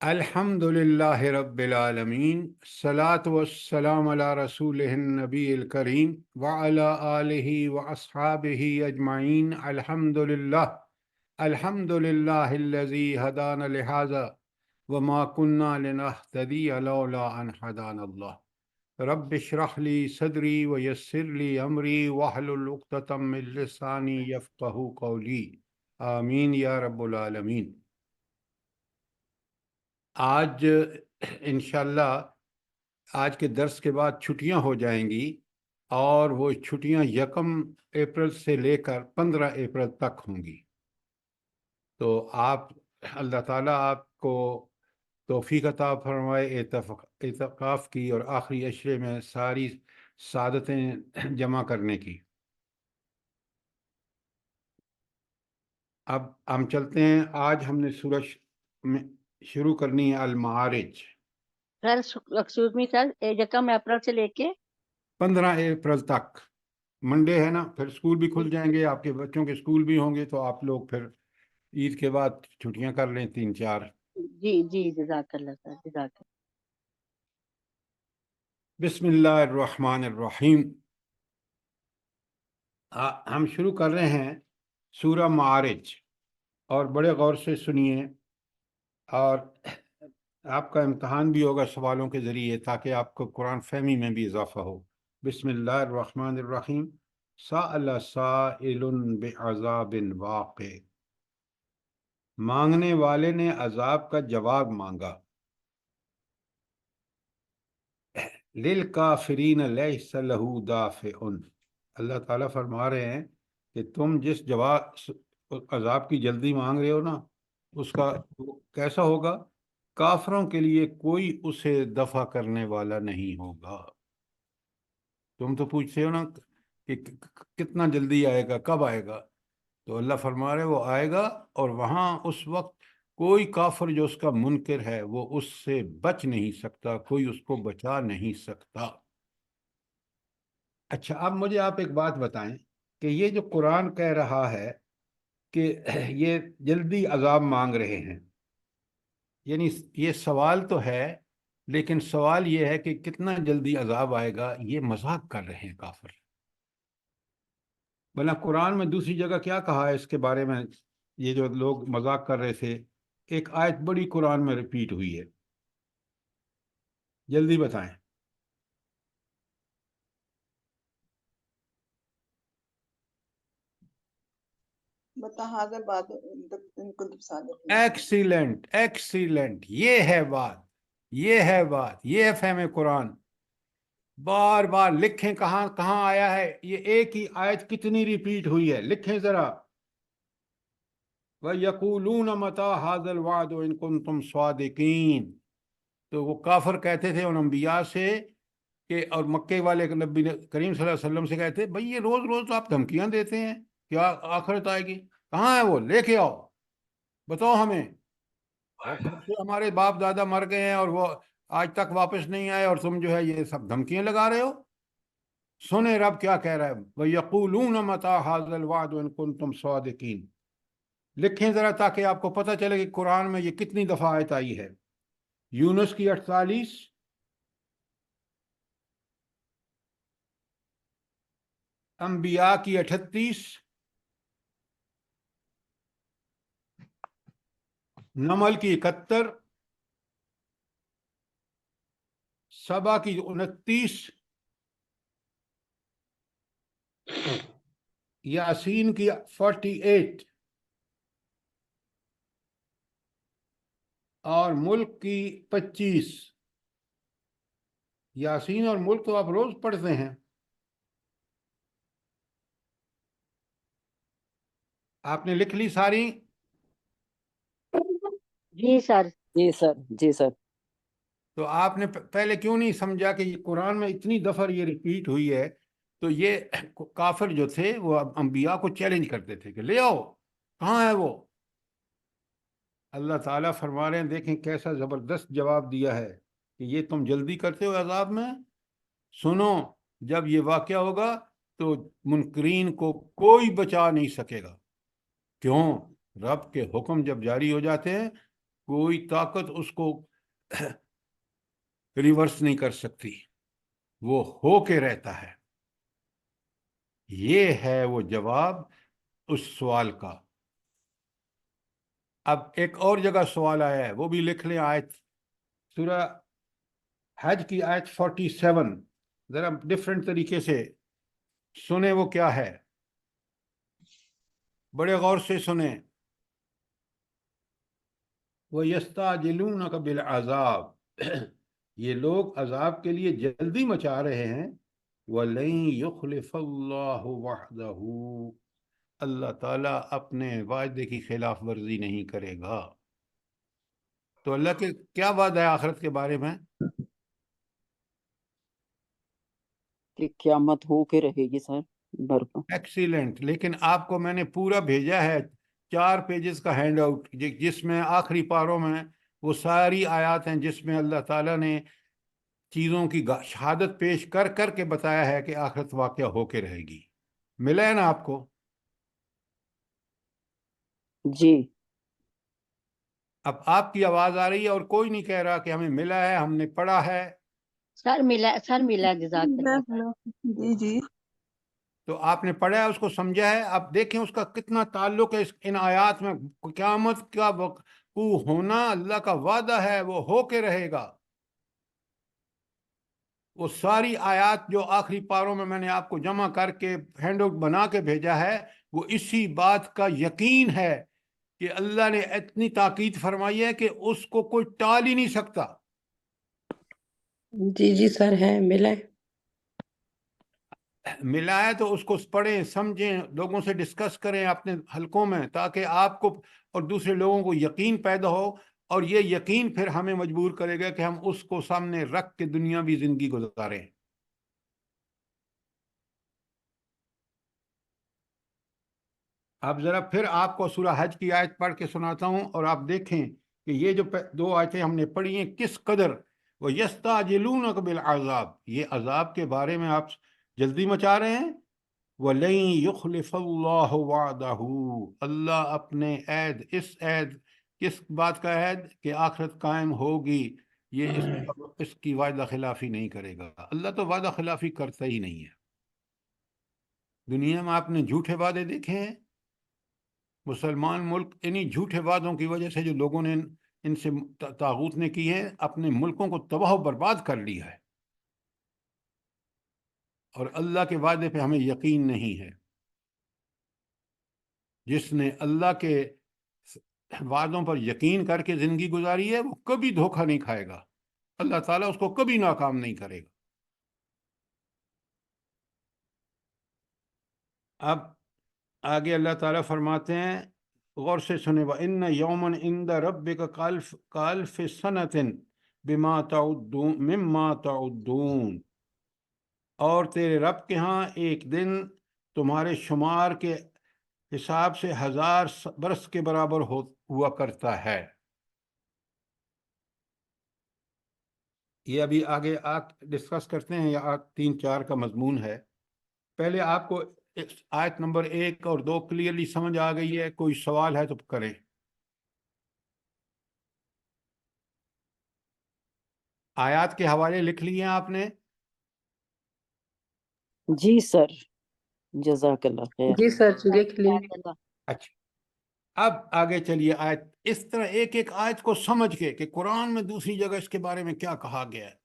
الحمد للہ رب العالمین، الصلاۃ والسلام علی رسولہ النبی الکریم وعلی آلہ واصحابہ اجمعین۔ الحمد للہ الذی ہدانا لہذا وما كنا لنہتدی لولا ان ہدانا اللہ۔ رب اشرح لی صدری ویسر لی امری واحلل عقدۃ من لسانی یفقہوا قولی، آمین یا رب العالمین۔ آج انشاءاللہ آج کے درس کے بعد چھٹیاں ہو جائیں گی، اور وہ چھٹیاں 1 اپریل سے لے کر 15 اپریل تک ہوں گی۔ تو اللہ تعالیٰ آپ کو توفیق عطا فرمائے اعتکاف کی اور آخری عشرے میں ساری سعادتیں جمع کرنے کی۔ اب ہم چلتے ہیں، آج ہم نے سورہ میں شروع کرنی ہے المعارج۔ سر ایکسکیوز می سر، 1 اپریل سے لے کے 15 اپریل تک منڈے ہے نا، پھر اسکول بھی کھل جائیں گے، آپ کے بچوں کے اسکول بھی ہوں گے، تو آپ لوگ پھر عید کے بعد چھٹیاں کر لیں 3-4۔ جی جی، جزاک اللہ سر، جزاک اللہ۔ بسم اللہ الرحمن الرحیم۔ ہم شروع کر رہے ہیں سورہ معارج، اور بڑے غور سے سنیے، اور آپ کا امتحان بھی ہوگا سوالوں کے ذریعے، تاکہ آپ کو قرآن فہمی میں بھی اضافہ ہو۔ بسم اللہ الرحمن الرحیم۔ سأل سائل بعذاب واقع، مانگنے والے نے عذاب کا جواب مانگا۔ للکافرین لیس لہ دافع، اللہ تعالیٰ فرما رہے ہیں کہ تم جس عذاب کی جلدی مانگ رہے ہو نا، اس کا کیسا ہوگا؟ کافروں کے لیے کوئی اسے دفع کرنے والا نہیں ہوگا۔ تم تو پوچھتے ہو نا کہ کتنا جلدی آئے گا، کب آئے گا؟ تو اللہ فرما رہے وہ آئے گا، اور وہاں اس وقت کوئی کافر جو اس کا منکر ہے وہ اس سے بچ نہیں سکتا، کوئی اس کو بچا نہیں سکتا۔ اچھا، اب مجھے آپ ایک بات بتائیں کہ یہ جو قرآن کہہ رہا ہے کہ یہ جلدی عذاب مانگ رہے ہیں، یعنی یہ سوال تو ہے، لیکن سوال یہ ہے کہ کتنا جلدی عذاب آئے گا؟ یہ مذاق کر رہے ہیں کافر۔ بلا قرآن میں دوسری جگہ کیا کہا ہے اس کے بارے میں؟ یہ جو لوگ مذاق کر رہے تھے، ایک آیت بڑی قرآن میں ریپیٹ ہوئی ہے، جلدی بتائیں۔ ایکسیلنٹ ایکسیلنٹ، یہ ہے بات، یہ ہے بات، یہ ہے فہم قرآن۔ بار بار لکھیں کہاں کہاں آیا ہے یہ، ایک ہی آیت کتنی ریپیٹ ہوئی ہے، لکھیں ذرا۔ وَيَقُولُونَ مَتَىٰ هَٰذَا الْوَعْدُ إِن كُنتُمْ صَادِقِينَ، تو وہ کافر کہتے تھے ان انبیاء سے کہ، اور مکے والے نبی کریم صلی اللہ علیہ وسلم سے کہتے، بھئی یہ روز روز تو آپ دھمکیاں دیتے ہیں، کیا آخرت آئے گی؟ کہاں ہے وہ؟ لے کے آؤ، بتاؤ ہمیں۔ اور کب سے ہمارے باپ دادا مر گئے ہیں اور وہ آج تک واپس نہیں آئے، اور تم جو ہے یہ سب دھمکیاں لگا رہے ہو۔ سنیں رب کیا کہہ رہا ہے، وَيَقُولُونَ مَتَىٰ هَٰذَا الْوَعْدُ إِن كُنتُمْ صَادِقِينَ۔ لکھیں ذرا تاکہ آپ کو پتہ چلے کہ قرآن میں یہ کتنی دفعہ آیت آئی ہے۔ یونس کی 48، انبیاء کی 38، نمل کی 71، سبا کی 29، یاسین کی 48، اور ملک کی 25۔ یاسین اور ملک تو آپ روز پڑھتے ہیں۔ آپ نے لکھ لی ساری؟ جی سر، جی سر، جی سر۔ تو آپ نے پہلے کیوں نہیں سمجھا کہ یہ قرآن میں اتنی دفعہ یہ ریپیٹ ہوئی ہے؟ تو یہ کافر جو تھے وہ انبیاء کو چیلنج کرتے تھے کہ لے آؤ، کہاں ہے وہ؟ اللہ تعالیٰ فرما رہے ہیں، دیکھیں کیسا زبردست جواب دیا ہے کہ یہ تم جلدی کرتے ہو عذاب میں۔ سنو، جب یہ واقعہ ہوگا تو منکرین کو کوئی بچا نہیں سکے گا۔ کیوں؟ رب کے حکم جب جاری ہو جاتے ہیں کوئی طاقت اس کو ریورس نہیں کر سکتی، وہ ہو کے رہتا ہے۔ یہ ہے وہ جواب اس سوال کا۔ اب ایک اور جگہ سوال آیا ہے، وہ بھی لکھ لیں، آیت سورہ حج کی آیت 47، ذرا ڈفرینٹ طریقے سے سنیں وہ کیا ہے، بڑے غور سے سنیں۔ وَيَسْتَعْجِلُونَكَ بِالْعَذَابِ یہ لوگ عذاب کے لیے جلدی مچا رہے ہیں۔ وَلَن يُخْلِفَ اللَّهُ وَعْدَهُ اللہ تعالیٰ اپنے وعدے کی خلاف ورزی نہیں کرے گا۔ تو اللہ کے کیا وعدہ ہے آخرت کے بارے میں؟ کہ قیامت ہو کے رہے گی سر برپا۔ ایکسیلنٹ، لیکن آپ کو میں نے پورا بھیجا ہے 4 پیجز کا ہینڈ آؤٹ، جس میں آخری پاروں میں وہ ساری آیات ہیں جس میں اللہ تعالیٰ نے چیزوں کی شہادت پیش کر کر کے بتایا ہے کہ آخرت واقعہ ہو کے رہے گی۔ ملا ہے نا آپ کو؟ جی اب آپ کی آواز آ رہی ہے اور کوئی نہیں کہہ رہا کہ ہمیں ملا ہے، ہم نے پڑھا ہے۔ سر ملا جزاک اللہ۔ جی جی تو آپ نے پڑھا ہے، اس کو سمجھا ہے۔ اب دیکھیں اس کا کتنا تعلق ہے ان آیات میں۔ قیامت کا وقوع ہونا اللہ کا وعدہ ہے، وہ ہو کے رہے گا۔ وہ ساری آیات جو آخری پاروں میں نے آپ کو جمع کر کے ہینڈ آؤٹ بنا کے بھیجا ہے، وہ اسی بات کا یقین ہے کہ اللہ نے اتنی تاکید فرمائی ہے کہ اس کو کوئی ٹال ہی نہیں سکتا۔ جی سر ہے ملا ہے۔ ملا ہے تو اس کو پڑھیں، سمجھیں، لوگوں سے ڈسکس کریں اپنے حلقوں میں، تاکہ آپ کو اور دوسرے لوگوں کو یقین پیدا ہو، اور یہ یقین پھر ہمیں مجبور کرے گا کہ ہم اس کو سامنے رکھ کے دنیاوی زندگی گزاریں۔ اب ذرا پھر آپ کو سورہ حج کی آیت پڑھ کے سناتا ہوں، اور آپ دیکھیں کہ یہ جو 2 آیتیں ہم نے پڑھی ہیں کس قدر وَيَسْتَعْجِلُونَكَ بِالْعَذَابِ یہ عذاب کے بارے میں آپ جلدی مچا رہے ہیں۔ وَلَن يُخْلِفَ اللَّهُ وَعْدَهُ اللہ اپنے عہد، اس عہد، کس بات کا عہد کہ آخرت قائم ہوگی، یہ اس کی وعدہ خلافی نہیں کرے گا۔ اللہ تو وعدہ خلافی کرتا ہی نہیں ہے۔ دنیا میں آپ نے جھوٹے وعدے دیکھے ہیں؟ مسلمان ملک انہی جھوٹے وعدوں کی وجہ سے جو لوگوں نے ان سے طاغوت نے کی ہے، اپنے ملکوں کو تباہ و برباد کر لیا ہے، اور اللہ کے وعدے پہ ہمیں یقین نہیں ہے۔ جس نے اللہ کے وعدوں پر یقین کر کے زندگی گزاری ہے، وہ کبھی دھوکہ نہیں کھائے گا، اللہ تعالیٰ اس کو کبھی ناکام نہیں کرے گا۔ اب آگے اللہ تعالیٰ فرماتے ہیں، غور سے سنیں، وَإِنَّ يَوْمًا عِنْدَ رَبِّكَ كَأَلْفِ سَنَةٍ مِّمَّا تَعُدُّونَ اور تیرے رب کے ہاں ایک دن تمہارے شمار کے حساب سے 1000 برس کے برابر ہوا کرتا ہے۔ یہ ابھی آگے ڈسکس کرتے ہیں، یا 3-4 کا مضمون ہے۔ پہلے آپ کو آیت نمبر 1 اور 2 کلیئرلی سمجھ آ گئی ہے؟ کوئی سوال ہے تو کریں۔ آیات کے حوالے لکھ لیے ہیں آپ نے؟ جی سر جزاک اللہ خیر۔ جی سر لکھ لی۔ جزاک اللہ۔ اچھا، اب آگے چلیے آیت، اس طرح ایک ایک آیت کو سمجھ کے کہ قرآن میں دوسری جگہ اس کے بارے میں کیا کہا گیا ہے۔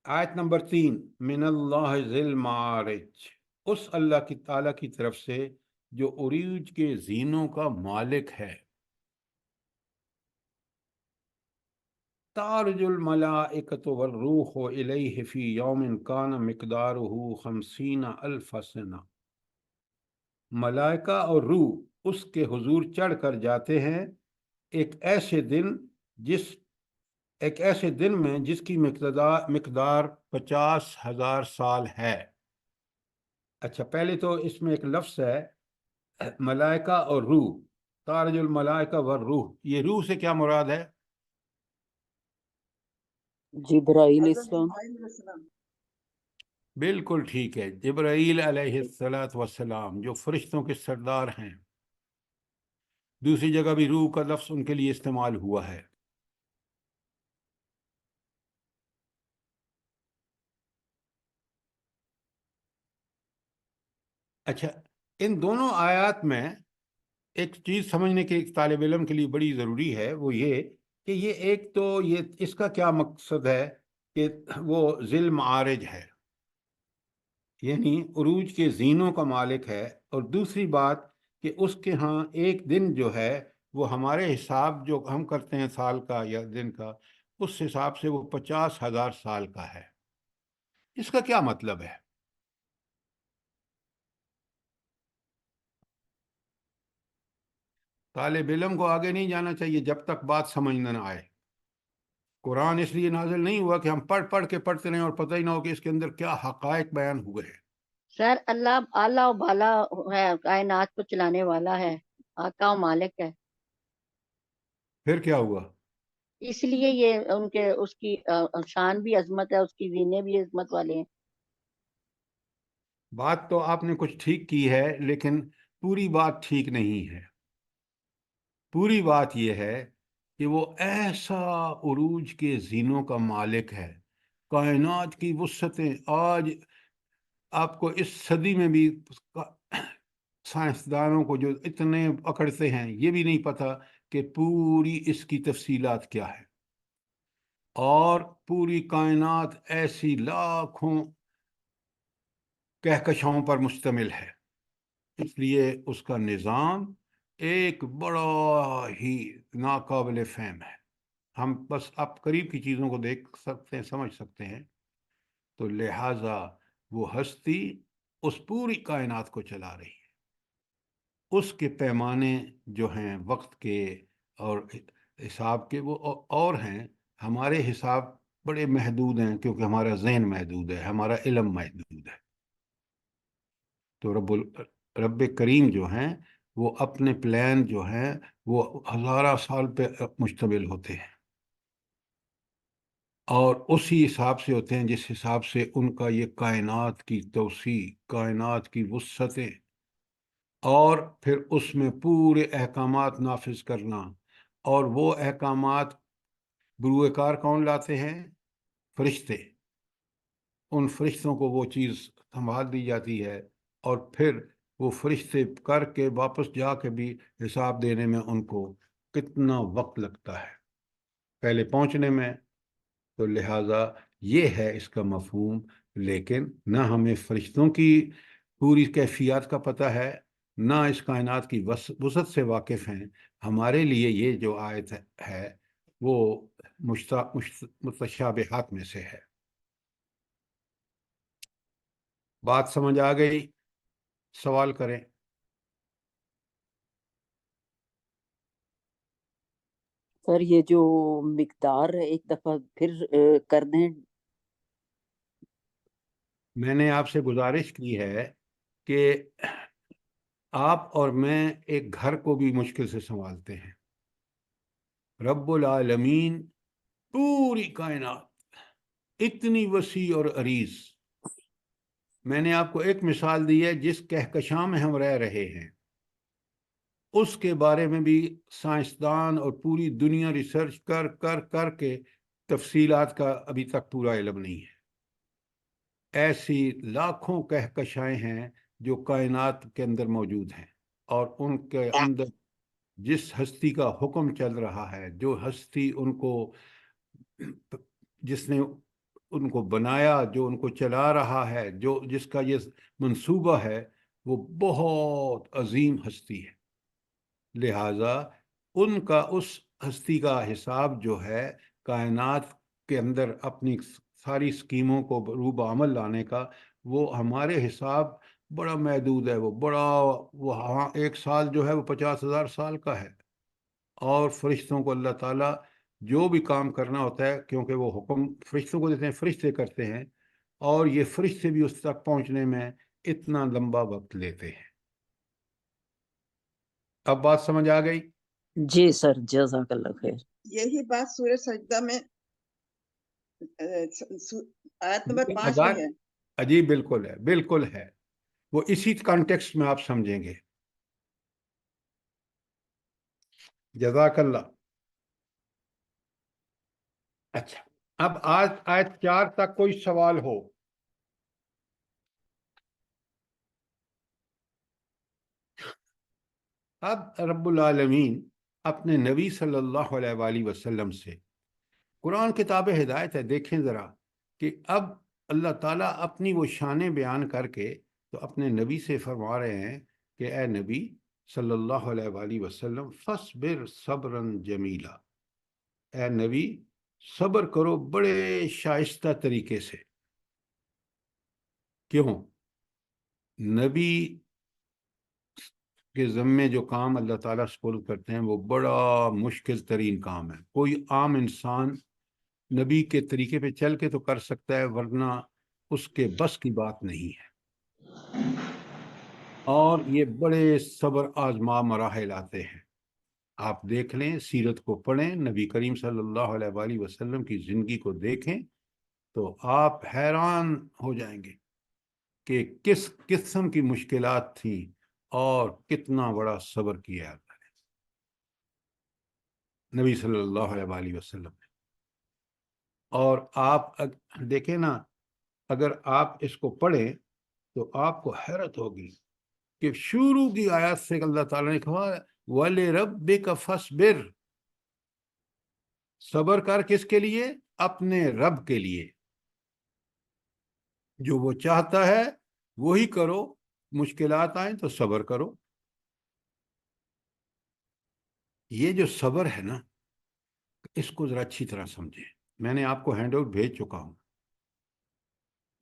آیت نمبر 3، من اللہ ذی المعارج اس اللہ کی تعالیٰ کی طرف سے جو عروج کے زینوں کا مالک ہے۔ تعرج الملائکۃ والروح الیہ فی یوم کان مقدارہ 50,000 سنہ ملائکہ اور روح اس کے حضور چڑھ کر جاتے ہیں ایک ایسے دن میں جس کی مقدار 50,000 سال ہے۔ اچھا، پہلے تو اس میں ایک لفظ ہے ملائکہ اور روح، تعرج الملائکہ والروح، یہ روح سے کیا مراد ہے؟ جبرائیل اسلام۔ بالکل ٹھیک ہے، جبرائیل علیہ السلام جو فرشتوں کے سردار ہیں۔ دوسری جگہ بھی روح کا لفظ ان کے لیے استعمال ہوا ہے. اچھا، ان دونوں آیات میں ایک چیز سمجھنے کے طالب علم کے لیے بڑی ضروری ہے، وہ یہ کہ یہ ایک تو یہ اس کا کیا مقصد ہے کہ وہ ذی المعارج ہے، یعنی عروج کے زینوں کا مالک ہے، اور دوسری بات کہ اس کے ہاں ایک دن جو ہے وہ ہمارے حساب جو ہم کرتے ہیں سال کا یا دن کا، اس حساب سے وہ 50,000 سال کا ہے. اس کا کیا مطلب ہے؟ طالب علم کو آگے نہیں جانا چاہیے جب تک بات سمجھ نہ آئے. قرآن اس لیے نازل نہیں ہوا کہ ہم پڑھ کے پڑھتے رہیں اور پتہ ہی نہ ہو کہ اس کے اندر کیا حقائق بیان ہوئے ہیں. سر اللہ اعلیٰ و بالا ہے، کائنات کو چلانے والا ہے، آقا و مالک ہے، پھر کیا ہوا؟ اس لیے یہ ان کے اس کی شان بھی عظمت ہے، اس کی زینے بھی عظمت والے ہیں. بات تو آپ نے کچھ ٹھیک کی ہے، لیکن پوری بات ٹھیک نہیں ہے. پوری بات یہ ہے کہ وہ ایسا عروج کے زینوں کا مالک ہے. کائنات کی وسعتیں آج آپ کو اس صدی میں بھی سائنسدانوں کو جو اتنے اکڑتے ہیں یہ بھی نہیں پتہ کہ پوری اس کی تفصیلات کیا ہے. اور پوری کائنات ایسی لاکھوں کہکشاؤں پر مشتمل ہے، اس لیے اس کا نظام ایک بڑا ہی ناقابل فہم ہے. ہم بس آپ قریب کی چیزوں کو دیکھ سکتے ہیں، سمجھ سکتے ہیں. تو لہٰذا وہ ہستی اس پوری کائنات کو چلا رہی ہے. اس کے پیمانے جو ہیں وقت کے اور حساب کے وہ اور ہیں. ہمارے حساب بڑے محدود ہیں کیونکہ ہمارا ذہن محدود ہے، ہمارا علم محدود ہے. تو رب کریم جو ہیں وہ اپنے پلان جو ہیں وہ ہزارہ سال پہ مشتمل ہوتے ہیں، اور اسی حساب سے ہوتے ہیں جس حساب سے ان کا یہ کائنات کی توسیع، کائنات کی وسعتیں، اور پھر اس میں پورے احکامات نافذ کرنا. اور وہ احکامات بروئے کار کون لاتے ہیں؟ فرشتے. ان فرشتوں کو وہ چیز سنبھال دی جاتی ہے، اور پھر وہ فرشتے کر کے واپس جا کے بھی حساب دینے میں ان کو کتنا وقت لگتا ہے پہلے پہنچنے میں. تو لہٰذا یہ ہے اس کا مفہوم. لیکن نہ ہمیں فرشتوں کی پوری کیفیات کا پتہ ہے، نہ اس کائنات کی وسعت سے واقف ہیں. ہمارے لیے یہ جو آیت ہے وہ متشابہات میں سے ہے. بات سمجھ آ گئی؟ سوال کریں. سر یہ جو مقدار ہے ایک دفعہ پھر کر دیں. میں نے آپ سے گزارش کی ہے کہ آپ اور میں ایک گھر کو بھی مشکل سے سنبھالتے ہیں. رب العالمین پوری کائنات اتنی وسیع اور عریض. میں نے آپ کو ایک مثال دی ہے، جس کہکشاں میں ہم رہ رہے ہیں اس کے بارے میں بھی سائنسدان اور پوری دنیا ریسرچ کر کے تفصیلات کا ابھی تک پورا علم نہیں ہے. ایسی لاکھوں کہکشائیں ہیں جو کائنات کے اندر موجود ہیں، اور ان کے اندر جس ہستی کا حکم چل رہا ہے، جو ہستی ان کو جس نے ان کو بنایا، جو ان کو چلا رہا ہے، جو جس کا یہ منصوبہ ہے، وہ بہت عظیم ہستی ہے. لہٰذا ان کا اس ہستی کا حساب جو ہے کائنات کے اندر اپنی ساری سکیموں کو روب عمل لانے کا، وہ ہمارے حساب بڑا محدود ہے. وہ ہاں ایک سال جو ہے وہ 50,000 سال کا ہے. اور فرشتوں کو اللہ تعالیٰ جو بھی کام کرنا ہوتا ہے، کیونکہ وہ حکم فرشتوں کو دیتے ہیں، فرشتے کرتے ہیں، اور یہ فرشتے بھی اس تک پہنچنے میں اتنا لمبا وقت لیتے ہیں. اب بات سمجھ آ گئی؟ جی سر، جزاک اللہ خیر. یہی بات سورہ سجدہ میں آیت نمبر 5 میں ہے. جی بالکل ہے، بالکل ہے. وہ اسی کانٹیکسٹ میں آپ سمجھیں گے. جزاک اللہ. اچھا، اب آج آیت 4 تک کوئی سوال ہو؟ اب رب العالمین اپنے نبی صلی اللہ علیہ وآلہ وسلم سے، قرآن کتاب ہدایت ہے، دیکھیں ذرا کہ اب اللہ تعالیٰ اپنی وہ شانیں بیان کر کے تو اپنے نبی سے فرما رہے ہیں کہ اے نبی صلی اللہ علیہ وآلہ وسلم فاصبر صبرا جمیلا، اے نبی صبر کرو بڑے شائستہ طریقے سے. کیوں؟ نبی کے ذمے جو کام اللہ تعالیٰ سپرد کرتے ہیں وہ بڑا مشکل ترین کام ہے. کوئی عام انسان نبی کے طریقے پہ چل کے تو کر سکتا ہے، ورنہ اس کے بس کی بات نہیں ہے. اور یہ بڑے صبر آزما مراحل آتے ہیں. آپ دیکھ لیں، سیرت کو پڑھیں، نبی کریم صلی اللہ علیہ وآلہ وسلم کی زندگی کو دیکھیں تو آپ حیران ہو جائیں گے کہ کس قسم کی مشکلات تھیں اور کتنا بڑا صبر کیا اللہ نے نبی صلی اللہ علیہ وآلہ وسلم نے. اور آپ دیکھیں نا، اگر آپ اس کو پڑھیں تو آپ کو حیرت ہوگی کہ شروع کی آیات سے اللہ تعالیٰ نے کہا وَلِرَبِّكَ فَاصْبِرْ، صبر کر کس کے لیے؟ اپنے رب کے لیے. جو وہ چاہتا ہے وہی کرو، مشکلات آئیں تو صبر کرو. یہ جو صبر ہے نا، اس کو ذرا اچھی طرح سمجھیں. میں نے آپ کو ہینڈ آؤٹ بھیج چکا ہوں.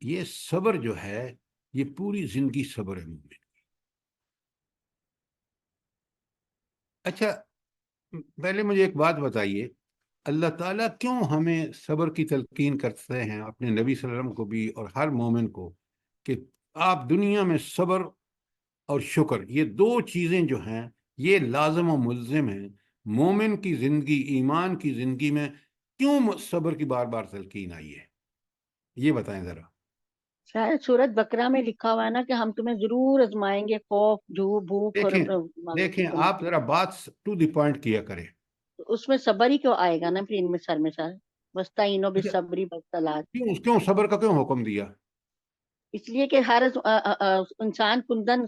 یہ صبر جو ہے یہ پوری زندگی صبر ہے مومن. اچھا، پہلے مجھے ایک بات بتائیے، اللہ تعالیٰ کیوں ہمیں صبر کی تلقین کرتے ہیں، اپنے نبی صلی اللہ علیہ وسلم کو بھی اور ہر مومن کو، کہ آپ دنیا میں صبر اور شکر، یہ دو چیزیں جو ہیں یہ لازم و ملزم ہیں. مومن کی زندگی، ایمان کی زندگی میں کیوں صبر کی بار بار تلقین آئی ہے، یہ بتائیں ذرا. شاید سورت بقرہ میں لکھا ہوا ہے نا کہ ہم تمہیں ضرور آزمائیں گے، خوف، بھوک اور دیکھیں آپ ذرا بات ٹو دی پوائنٹ کیا کریں. اس میں صبر ہی کیوں آئے گا نا پھر ان میں سر وستعینوا بالصبر والصلاۃ. کیوں صبر کا کیوں حکم دیا؟ اس لیے کہ ہر انسان کندن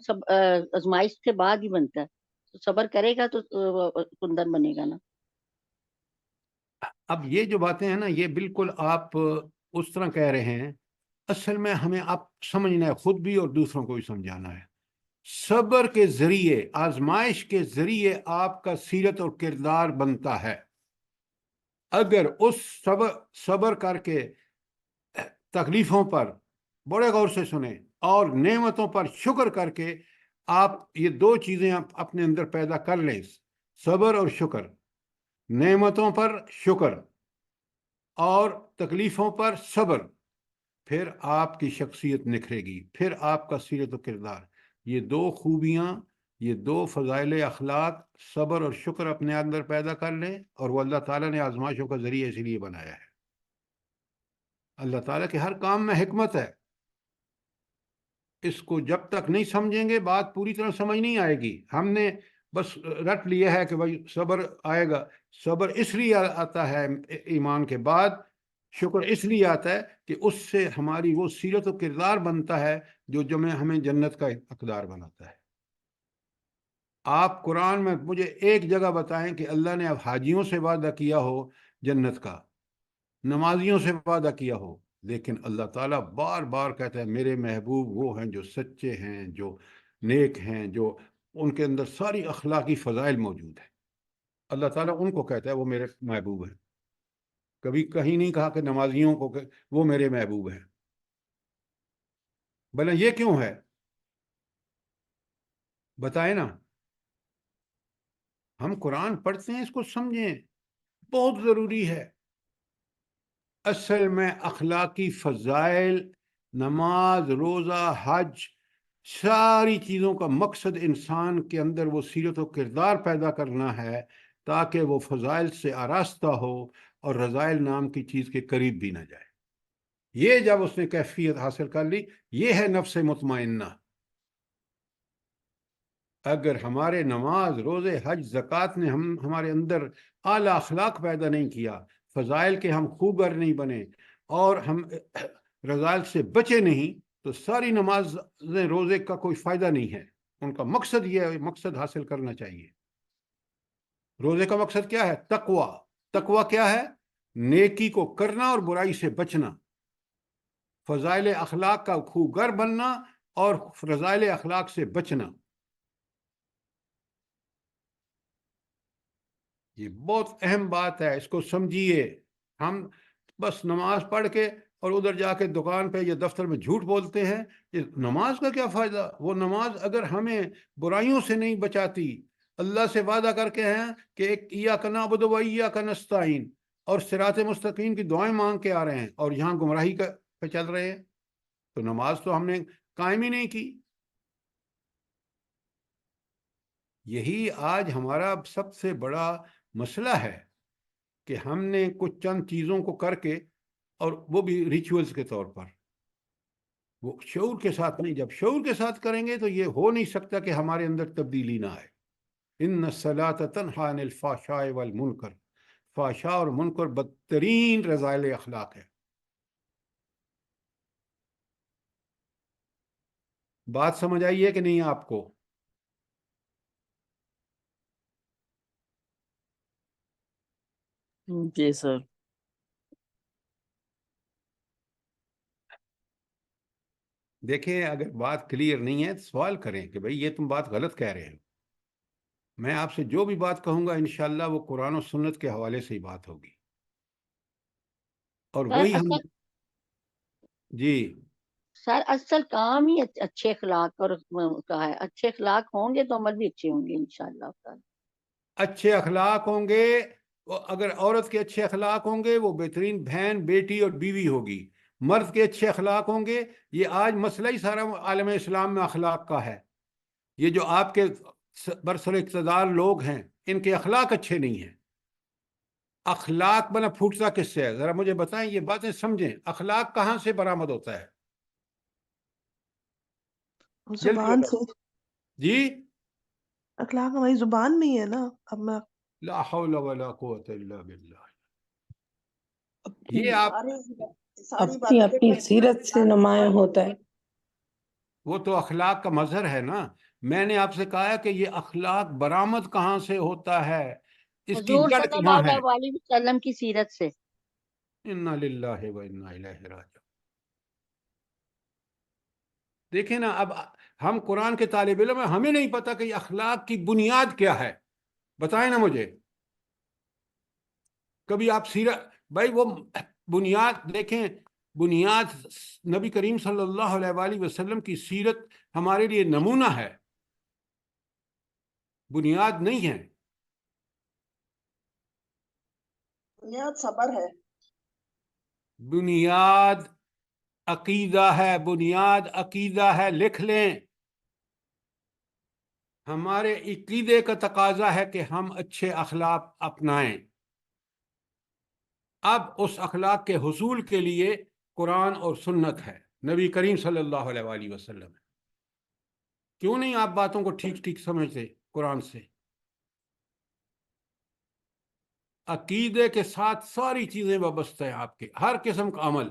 آزمائش کے بعد ہی بنتا ہے، صبر کرے گا تو کندن بنے گا نا. اب یہ جو باتیں ہیں نا، یہ بالکل آپ اس طرح کہہ رہے ہیں. اصل میں ہمیں آپ سمجھنا ہے، خود بھی اور دوسروں کو بھی سمجھانا ہے. صبر کے ذریعے، آزمائش کے ذریعے آپ کا سیرت اور کردار بنتا ہے. اگر اس صبر کر کے تکلیفوں پر بڑے غور سے سنیں اور نعمتوں پر شکر کر کے آپ یہ دو چیزیں آپ اپنے اندر پیدا کر لیں، صبر اور شکر، نعمتوں پر شکر اور تکلیفوں پر صبر، پھر آپ کی شخصیت نکھرے گی، پھر آپ کا سیرت و کردار. یہ دو خوبیاں، یہ دو فضائل اخلاق، صبر اور شکر اپنے اندر پیدا کر لیں، اور وہ اللہ تعالیٰ نے آزمائشوں کا ذریعہ اسی لیے بنایا ہے. اللہ تعالیٰ کے ہر کام میں حکمت ہے. اس کو جب تک نہیں سمجھیں گے بات پوری طرح سمجھ نہیں آئے گی. ہم نے بس رٹ لیا ہے کہ بھائی صبر آئے گا. صبر اس لیے آتا ہے ایمان کے بعد، شکر اس لیے آتا ہے کہ اس سے ہماری وہ سیرت و کردار بنتا ہے جو ہمیں جنت کا حقدار بناتا ہے. آپ قرآن میں مجھے ایک جگہ بتائیں کہ اللہ نے اب حاجیوں سے وعدہ کیا ہو جنت کا، نمازیوں سے وعدہ کیا ہو. لیکن اللہ تعالیٰ بار بار کہتا ہے میرے محبوب وہ ہیں جو سچے ہیں، جو نیک ہیں، جو ان کے اندر ساری اخلاقی فضائل موجود ہیں. اللہ تعالیٰ ان کو کہتا ہے وہ میرے محبوب ہیں. کبھی کہیں نہیں کہا کہ نمازیوں کو کہ وہ میرے محبوب ہیں. بھلا یہ کیوں ہے؟ بتائیں نا. ہم قرآن پڑھتے ہیں، اس کو سمجھیں، بہت ضروری ہے. اصل میں اخلاقی فضائل، نماز، روزہ، حج، ساری چیزوں کا مقصد انسان کے اندر وہ سیرت و کردار پیدا کرنا ہے تاکہ وہ فضائل سے آراستہ ہو اور رذائل نام کی چیز کے قریب بھی نہ جائے. یہ جب اس نے کیفیت حاصل کر لی، یہ ہے نفس مطمئنہ. اگر ہمارے نماز روزے حج زکوٰۃ نے ہمارے اندر اعلیٰ اخلاق پیدا نہیں کیا، فضائل کے ہم خوگر نہیں بنے اور ہم رذائل سے بچے نہیں، تو ساری نمازیں روزے کا کوئی فائدہ نہیں ہے۔ ان کا مقصد یہ ہے، مقصد حاصل کرنا چاہیے۔ روزے کا مقصد کیا ہے؟ تقوی۔ تقوی کیا ہے؟ نیکی کو کرنا اور برائی سے بچنا، فضائل اخلاق کا خوگر بننا اور رذائل اخلاق سے بچنا۔ یہ بہت اہم بات ہے، اس کو سمجھیے۔ ہم بس نماز پڑھ کے اور ادھر جا کے دکان پہ یا دفتر میں جھوٹ بولتے ہیں، یہ نماز کا کیا فائدہ؟ وہ نماز اگر ہمیں برائیوں سے نہیں بچاتی، اللہ سے وعدہ کر کے ہیں کہ ایاک نعبد و ایاک نستعین اور صراط مستقیم کی دعائیں مانگ کے آ رہے ہیں، اور یہاں گمراہی پہ چل رہے ہیں، تو نماز تو ہم نے قائم ہی نہیں کی۔ یہی آج ہمارا سب سے بڑا مسئلہ ہے کہ ہم نے کچھ چند چیزوں کو کر کے، اور وہ بھی ریچولز کے طور پر، وہ شعور کے ساتھ نہیں۔ جب شعور کے ساتھ کریں گے تو یہ ہو نہیں سکتا کہ ہمارے اندر تبدیلی نہ آئے۔ ان الصلاۃ تنہی عن الفحشاء والمنکر، فحشاء اور منکر بدترین رذائل اخلاق ہے۔ بات سمجھ آئی ہے کہ نہیں آپ کو؟ جی سر۔ دیکھیں، اگر بات کلیئر نہیں ہے تو سوال کریں کہ بھئی یہ تم بات غلط کہہ رہے ہو۔ میں آپ سے جو بھی بات کہوں گا انشاءاللہ وہ قرآن و سنت کے حوالے سے ہی بات ہوگی، اور سر وہی ہم۔ اصل جی سر اصل کام ہی اچھے اخلاق اور کا ہے۔ اچھے اخلاق ہوں گے تو عمل بھی اچھے ہوں گے انشاءاللہ تعالی۔ اچھے اخلاق ہوں گے، اگر عورت کے اچھے اخلاق ہوں گے وہ بہترین بہن، بیٹی اور بیوی ہوگی۔ مرد کے اچھے اخلاق ہوں گے، یہ آج مسئلہ ہی سارا عالم اسلام میں اخلاق کا ہے۔ یہ جو آپ کے برسر اقتدار لوگ ہیں، ان کے اخلاق اچھے نہیں ہیں۔ اخلاق بنا پھوٹتا کس سے ہے؟ ذرا مجھے بتائیں، یہ باتیں سمجھیں۔ اخلاق کہاں سے برآمد ہوتا ہے؟ جلدی زبان بتائیں۔ سے۔ جی، اخلاق ہماری زبان میں ہی ہے نا۔ اب میں لا حول ولا قوت الا باللہ۔ یہ آپ، ساری اپنی باتوں کے اپنی پیچھے سیرت سے نمایاں ہوتا ہے۔ وہ تو اخلاق کا مظہر ہے نا۔ میں نے آپ سے کہا کہ یہ اخلاق برآمد کہاں سے ہوتا ہے، اس کی حضور جڑ صلی کہاں ہے؟ اللہ علیہ وسلم کی سیرت سے۔ انا للہ و انا الیہ راجعون۔ دیکھیں نا، اب ہم قرآن کے طالب علم ہیں، ہمیں نہیں پتا کہ یہ اخلاق کی بنیاد کیا ہے۔ بتائیں نا مجھے۔ کبھی آپ سیرت، بھائی وہ بنیاد دیکھیں، بنیاد نبی کریم صلی اللہ علیہ وآلہ وسلم کی سیرت ہمارے لیے نمونہ ہے، بنیاد نہیں ہے۔ بنیاد صبر ہے۔ بنیاد عقیدہ ہے، بنیاد عقیدہ ہے، لکھ لیں۔ ہمارے عقیدے کا تقاضا ہے کہ ہم اچھے اخلاق اپنائیں۔ اب اس اخلاق کے حصول کے لیے قرآن اور سنت ہے، نبی کریم صلی اللہ علیہ وآلہ وسلم ہے۔ کیوں نہیں آپ باتوں کو ٹھیک ٹھیک سمجھتے قرآن سے؟ عقیدے کے ساتھ ساری چیزیں وابستہ ہیں، آپ کے ہر قسم کا عمل،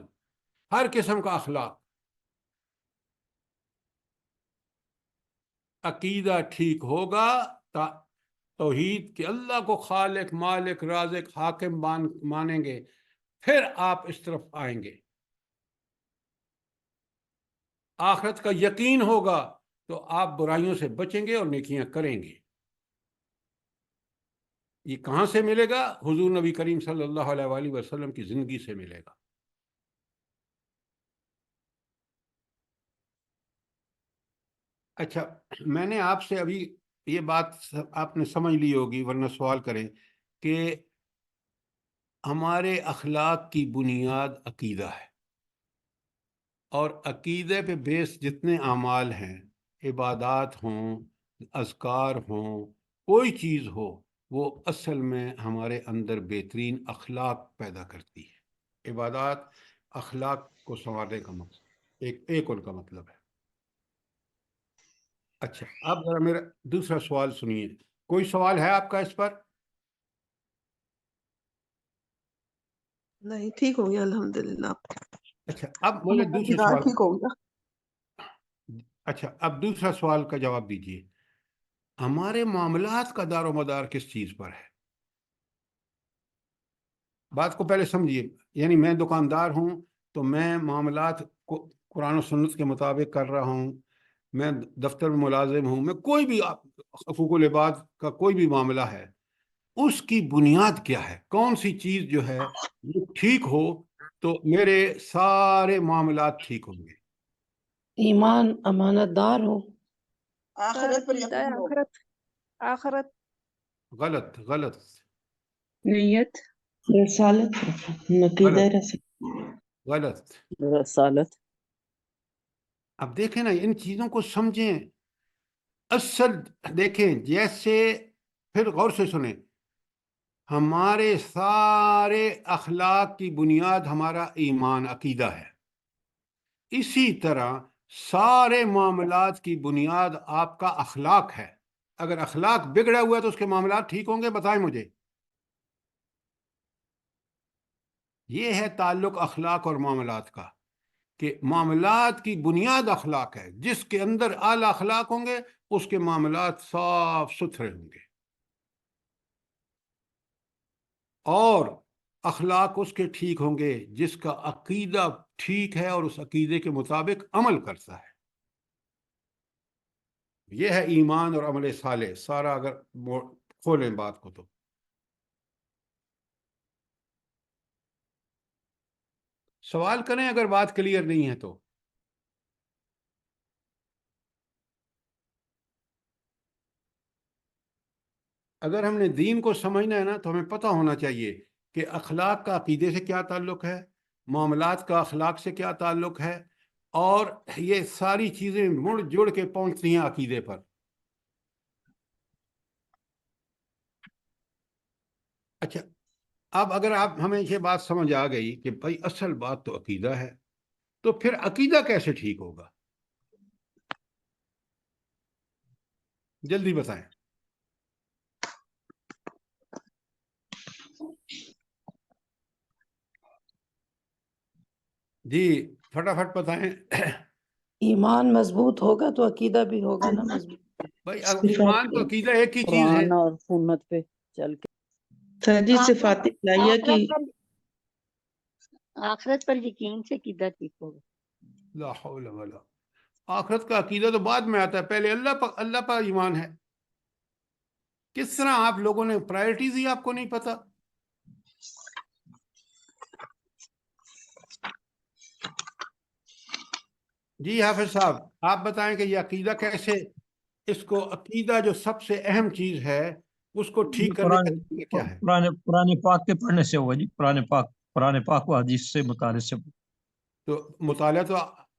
ہر قسم کا اخلاق۔ عقیدہ ٹھیک ہوگا، توحید کہ اللہ کو خالق، مالک، رازق، حاکم مانیں گے، پھر آپ اس طرف آئیں گے۔ آخرت کا یقین ہوگا تو آپ برائیوں سے بچیں گے اور نیکیاں کریں گے۔ یہ کہاں سے ملے گا؟ حضور نبی کریم صلی اللہ علیہ وآلہ وسلم کی زندگی سے ملے گا۔ اچھا، میں نے آپ سے ابھی یہ بات آپ نے سمجھ لی ہوگی، ورنہ سوال کریں کہ ہمارے اخلاق کی بنیاد عقیدہ ہے، اور عقیدے پہ بیس جتنے اعمال ہیں، عبادات ہوں، اذکار ہوں، کوئی چیز ہو، وہ اصل میں ہمارے اندر بہترین اخلاق پیدا کرتی ہے۔ عبادات اخلاق کو سنوارنے کا مقصد ایک ان کا مطلب ہے۔ اچھا اب ذرا میرا دوسرا سوال سنیے. کوئی سوال ہے آپ کا اس پر؟ نہیں ٹھیک ہو گیا الحمدللہ. اچھا اب مجھے میرا دوسرے دیدار سوال. ٹھیک ہو گیا. اچھا اب دوسرا سوال کا جواب دیجیے. ہمارے معاملات کا دار و مدار کس چیز پر ہے؟ بات کو پہلے سمجھیے. یعنی میں دکاندار ہوں تو میں معاملات کو قرآن و سنت کے مطابق کر رہا ہوں. میں دفتر میں ملازم ہوں. میں کوئی بھی حقوق العباد کا کوئی بھی معاملہ ہے، اس کی بنیاد کیا ہے؟ کون سی چیز جو ہے وہ ٹھیک ہو تو میرے سارے معاملات ٹھیک ہوں گے؟ ایمان، امانت دار ہو. آخرت پر عقیدہ یقین ہو. آخرت. آخرت. غلط غلط نیت. رسالت، نقیدہ غلط رسالت. غلط. رسالت. اب دیکھیں نا، ان چیزوں کو سمجھیں. اصل دیکھیں جیسے، پھر غور سے سنیں. ہمارے سارے اخلاق کی بنیاد ہمارا ایمان عقیدہ ہے. اسی طرح سارے معاملات کی بنیاد آپ کا اخلاق ہے. اگر اخلاق بگڑا ہوا ہے تو اس کے معاملات ٹھیک ہوں گے؟ بتائیں مجھے. یہ ہے تعلق اخلاق اور معاملات کا، کہ معاملات کی بنیاد اخلاق ہے. جس کے اندر اعلی اخلاق ہوں گے اس کے معاملات صاف ستھرے ہوں گے، اور اخلاق اس کے ٹھیک ہوں گے جس کا عقیدہ ٹھیک ہے اور اس عقیدے کے مطابق عمل کرتا ہے. یہ ہے ایمان اور عمل صالح. سارا اگر کھولیں بات کو تو سوال کریں اگر بات کلیئر نہیں ہے تو. اگر ہم نے دین کو سمجھنا ہے نا تو ہمیں پتہ ہونا چاہیے کہ اخلاق کا عقیدے سے کیا تعلق ہے، معاملات کا اخلاق سے کیا تعلق ہے، اور یہ ساری چیزیں مڑ جڑ کے پہنچتی ہیں عقیدے پر. اچھا اب اگر آپ ہمیں یہ بات سمجھ آ گئی کہ بھائی اصل بات تو عقیدہ ہے، تو پھر عقیدہ کیسے ٹھیک ہوگا؟ جلدی بتائیں جی، فٹافٹ بتائیں. ایمان مضبوط ہوگا تو عقیدہ بھی ہوگا نا مضبوط. بھائی اب صفات ایمان تو عقیدہ ایک ہی چیز ہے. قرآن اور سنت پہ چل کے. سر جی صفات الہیہ کی. آخرت پر یقین سے عقیدہ ٹھیک ہوگا. لا حول ولا. آخرت کا عقیدہ تو بعد میں آتا ہے، پہلے اللہ پر ایمان ہے. کس طرح آپ لوگوں نے پرائرٹیز ہی آپ کو نہیں پتا. جی حافظ صاحب آپ بتائیں کہ یہ عقیدہ کیسے، اس کو عقیدہ جو سب سے اہم چیز ہے اس کو ٹھیک کرنے کا طریقہ کیا ہے؟ قرآن پاک کے پڑھنے سے ہوگا جی. قرآن پاک و حدیث سے مطالعے سے. تو مطالعہ تو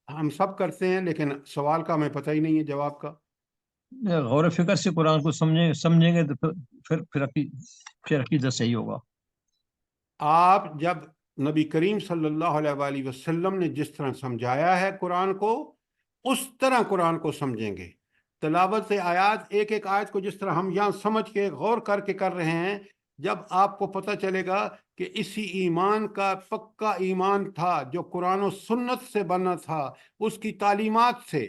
ہم سب کرتے ہیں، لیکن سوال کا ہمیں پتہ ہی نہیں ہے جواب کا. غور و فکر سے قرآن کو سمجھیں گے تو پھر عقیدہ صحیح ہوگا. آپ جب نبی کریم صلی اللہ علیہ وآلہ وسلم نے جس طرح سمجھایا ہے قرآن کو، اس طرح قرآن کو سمجھیں گے. تلاوت آیات، ایک ایک آیت کو جس طرح ہم یہاں سمجھ کے غور کر کے کر رہے ہیں، جب آپ کو پتہ چلے گا کہ اسی ایمان کا پکا ایمان تھا جو قرآن و سنت سے بنا تھا، اس کی تعلیمات سے.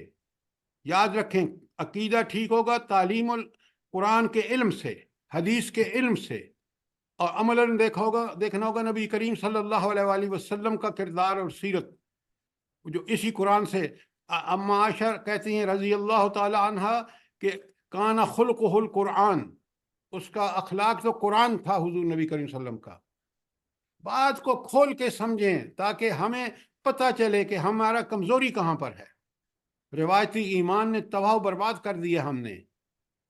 یاد رکھیں عقیدہ ٹھیک ہوگا تعلیم القرآن کے علم سے، حدیث کے علم سے، اور عملاً دیکھنا ہوگا نبی کریم صلی اللہ علیہ وآلہ وسلم کا کردار اور سیرت جو اسی قرآن سے. اما عائشہ کہتی ہیں رضی اللہ تعالی عنہ کہ کان خلقہ القرآن، اس کا اخلاق تو قرآن تھا حضور نبی کریم صلی اللہ علیہ وسلم کا. بات کو کھول کے سمجھیں تاکہ ہمیں پتہ چلے کہ ہمارا کمزوری کہاں پر ہے. روایتی ایمان نے تباہ و برباد کر دیا.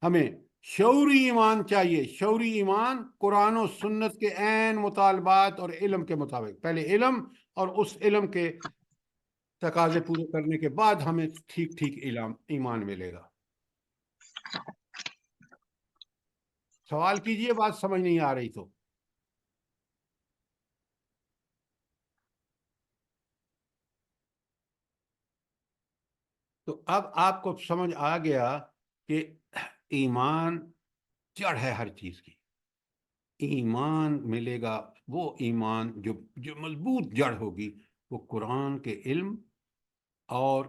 ہمیں شعوری ایمان چاہیے. شعوری ایمان قرآن و سنت کے عین مطالبات اور علم کے مطابق. پہلے علم اور اس علم کے تقاضے پورے کرنے کے بعد ہمیں ٹھیک ٹھیک ایمان ملے گا. سوال کیجئے، بات سمجھ نہیں آ رہی تو. تو اب آپ کو سمجھ آ گیا کہ ایمان جڑ ہے ہر چیز کی. ایمان ملے گا وہ ایمان جو مضبوط جڑ ہوگی وہ قرآن کے علم اور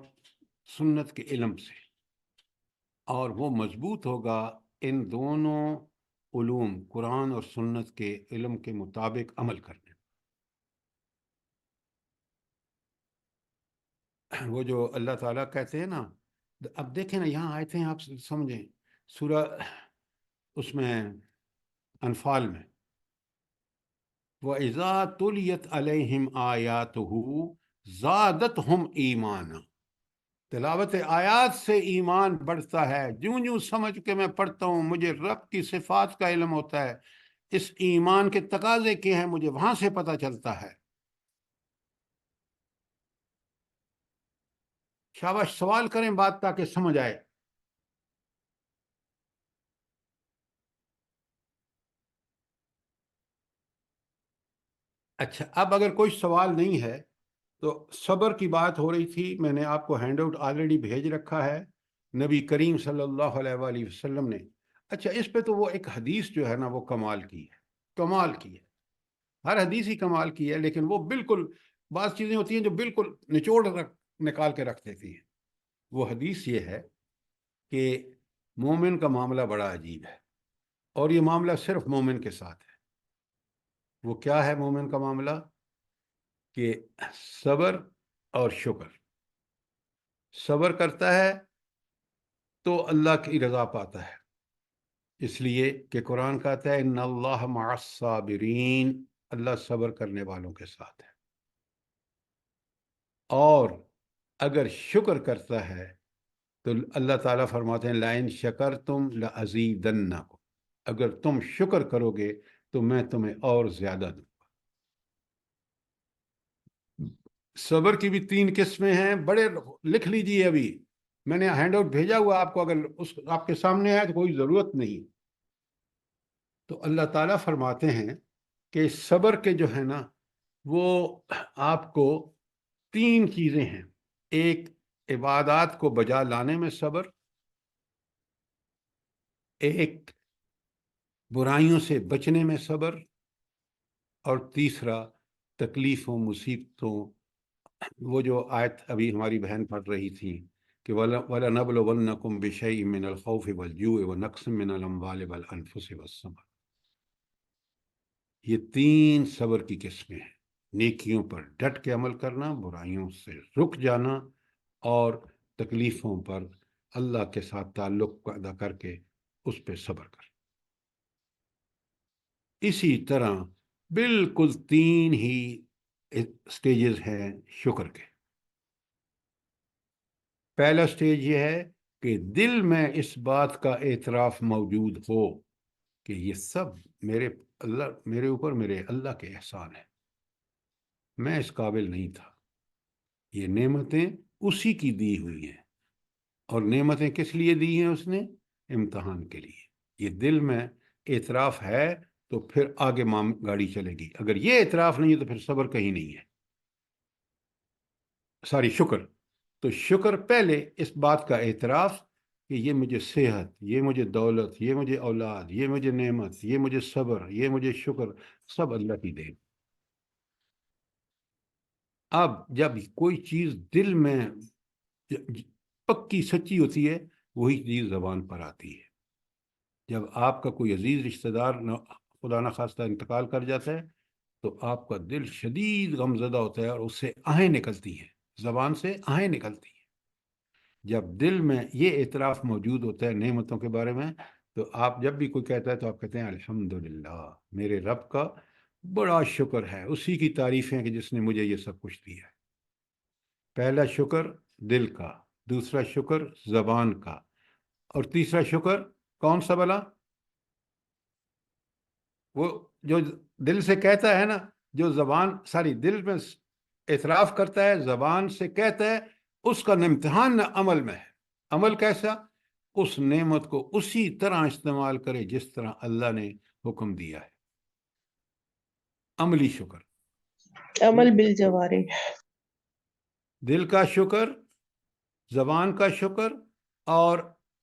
سنت کے علم سے، اور وہ مضبوط ہوگا ان دونوں علوم قرآن اور سنت کے علم کے مطابق عمل کرنے. وہ جو اللہ تعالیٰ کہتے ہیں نا، اب دیکھیں نا یہاں آئے تھے، آپ سمجھیں سورہ اس میں انفال میں، وَإِذَا تُلِيَتْ عَلَيْهِمْ آيَاتُهُ زَادَتْهُمْ ایمانا. تلاوت آیات سے ایمان بڑھتا ہے. جوں سمجھ کے میں پڑھتا ہوں مجھے رب کی صفات کا علم ہوتا ہے، اس ایمان کے تقاضے کیا ہیں مجھے وہاں سے پتہ چلتا ہے. شاباش، سوال کریں بات تاکہ سمجھ آئے. اچھا، اب اگر کوئی سوال نہیں ہے تو صبر کی بات ہو رہی تھی. میں نے آپ کو ہینڈ آؤٹ آلریڈی بھیج رکھا ہے، نبی کریم صلی اللہ علیہ وآلہ وسلم نے. اچھا، اس پہ تو وہ ایک حدیث جو ہے نا وہ کمال کی ہے، کمال کی ہے. ہر حدیث ہی کمال کی ہے، لیکن وہ بالکل بعض چیزیں ہوتی ہیں جو بالکل نکال کے رکھ دیتی ہیں. وہ حدیث یہ ہے کہ مومن کا معاملہ بڑا عجیب ہے، اور یہ معاملہ صرف مومن کے ساتھ ہے. وہ کیا ہے مومن کا معاملہ؟ کہ صبر اور شکر. صبر کرتا ہے تو اللہ کی رضا پاتا ہے، اس لیے کہ قرآن کہتا ہے ان اللہ مع الصابرین، اللہ صبر کرنے والوں کے ساتھ ہے. اور اگر شکر کرتا ہے تو اللہ تعالیٰ فرماتے ہیں لَإِن شَكَرْتُمْ لَأَزِيدَنَّكُمْ، اگر تم شکر کرو گے تو میں تمہیں اور زیادہ دوں گا. صبر کی بھی 3 قسمیں ہیں، بڑے لکھ لیجیے. ابھی میں نے ہینڈ آؤٹ بھیجا ہوا آپ کو، اگر اس آپ کے سامنے ہے تو کوئی ضرورت نہیں. تو اللہ تعالیٰ فرماتے ہیں کہ صبر کے جو ہے نا وہ آپ کو 3 چیزیں ہیں. ایک، عبادات کو بجا لانے میں صبر. ایک، برائیوں سے بچنے میں صبر. اور تیسرا، تکلیفوں مصیبتوں. وہ جو آیت ابھی ہماری بہن پڑھ رہی تھی کہ وَلَنَبْلُوَنَّكُمْ بِشَيْءٍ مِّنَ الْخَوْفِ وَالْجُوعِ وَنَقْصٍ مِّنَ الْأَمْوَالِ وَالْأَنفُسِ وَالثَّمَرَاتِ. یہ 3 صبر کی قسمیں ہیں. نیکیوں پر ڈٹ کے عمل کرنا، برائیوں سے رک جانا، اور تکلیفوں پر اللہ کے ساتھ تعلق ادا کر کے اس پہ صبر کرنا. اسی طرح بالکل 3 ہی سٹیجز ہیں شکر کے. پہلا سٹیج یہ ہے کہ دل میں اس بات کا اعتراف موجود ہو کہ یہ سب میرے اوپر میرے اللہ کے احسان ہیں، میں اس قابل نہیں تھا. یہ نعمتیں اسی کی دی ہوئی ہیں، اور نعمتیں کس لیے دی ہیں اس نے؟ امتحان کے لیے. یہ دل میں اعتراف ہے تو پھر آگے گاڑی چلے گی. اگر یہ اعتراف نہیں ہے تو پھر صبر کہیں نہیں ہے. شکر. تو شکر پہلے اس بات کا اعتراف کہ یہ مجھے صحت، یہ مجھے دولت، یہ مجھے اولاد، یہ مجھے نعمت، یہ مجھے صبر، یہ مجھے شکر، سب اللہ کی دین. اب جب کوئی چیز دل میں پکی سچی ہوتی ہے وہی چیز زبان پر آتی ہے. جب آپ کا کوئی عزیز رشتہ دار خدا نخواستہ انتقال کر جاتا ہے تو آپ کا دل شدید غمزدہ ہوتا ہے، اور اس سے آہیں نکلتی ہیں، زبان سے آہیں نکلتی ہیں. جب دل میں یہ اعتراف موجود ہوتا ہے نعمتوں کے بارے میں تو آپ جب بھی کوئی کہتا ہے تو آپ کہتے ہیں الحمدللہ، میرے رب کا بڑا شکر ہے، اسی کی تعریفیں کہ جس نے مجھے یہ سب کچھ دیا ہے. پہلا شکر دل کا، دوسرا شکر زبان کا، اور تیسرا شکر کون سا بلا؟ وہ جو دل سے کہتا ہے نا، جو زبان دل میں اعتراف کرتا ہے، زبان سے کہتا ہے، اس کا امتحان عمل میں ہے. عمل کیسا؟ اس نعمت کو اسی طرح استعمال کرے جس طرح اللہ نے حکم دیا ہے. عملی شکر، عمل بالجوارح. دل کا شکر، زبان کا شکر، اور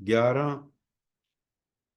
11,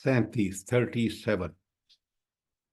37।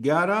11,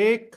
1,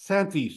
37।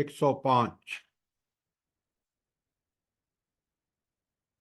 105।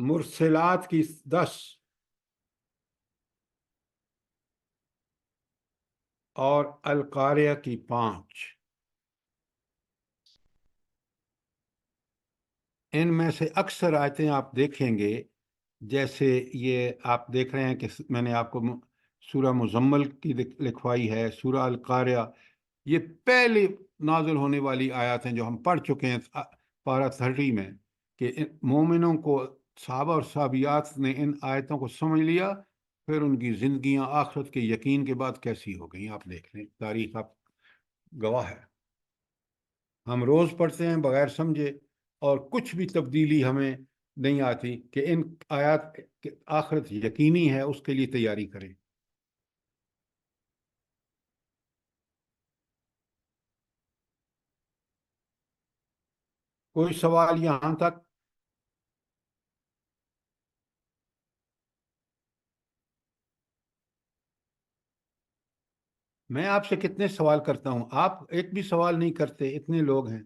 مرسلات کی 10 اور القاریہ کی 5. ان میں سے اکثر آیتیں آپ دیکھیں گے، جیسے یہ آپ دیکھ رہے ہیں کہ میں نے آپ کو سورہ مزمل کی لکھوائی ہے، سورہ القاریہ، یہ پہلی نازل ہونے والی آیات ہیں جو ہم پڑھ چکے ہیں پارہ 30 میں، کہ مومنوں کو صحابہ اور صحابیات نے ان آیتوں کو سمجھ لیا، پھر ان کی زندگیاں آخرت کے یقین کے بعد کیسی ہو گئیں. آپ دیکھ لیں، تاریخ آپ گواہ ہے. ہم روز پڑھتے ہیں بغیر سمجھے، اور کچھ بھی تبدیلی ہمیں نہیں آتی کہ ان آیات کی آخرت یقینی ہے، اس کے لیے تیاری کریں. کوئی سوال یہاں تک؟ میں آپ سے کتنے سوال کرتا ہوں، آپ ایک بھی سوال نہیں کرتے، اتنے لوگ ہیں.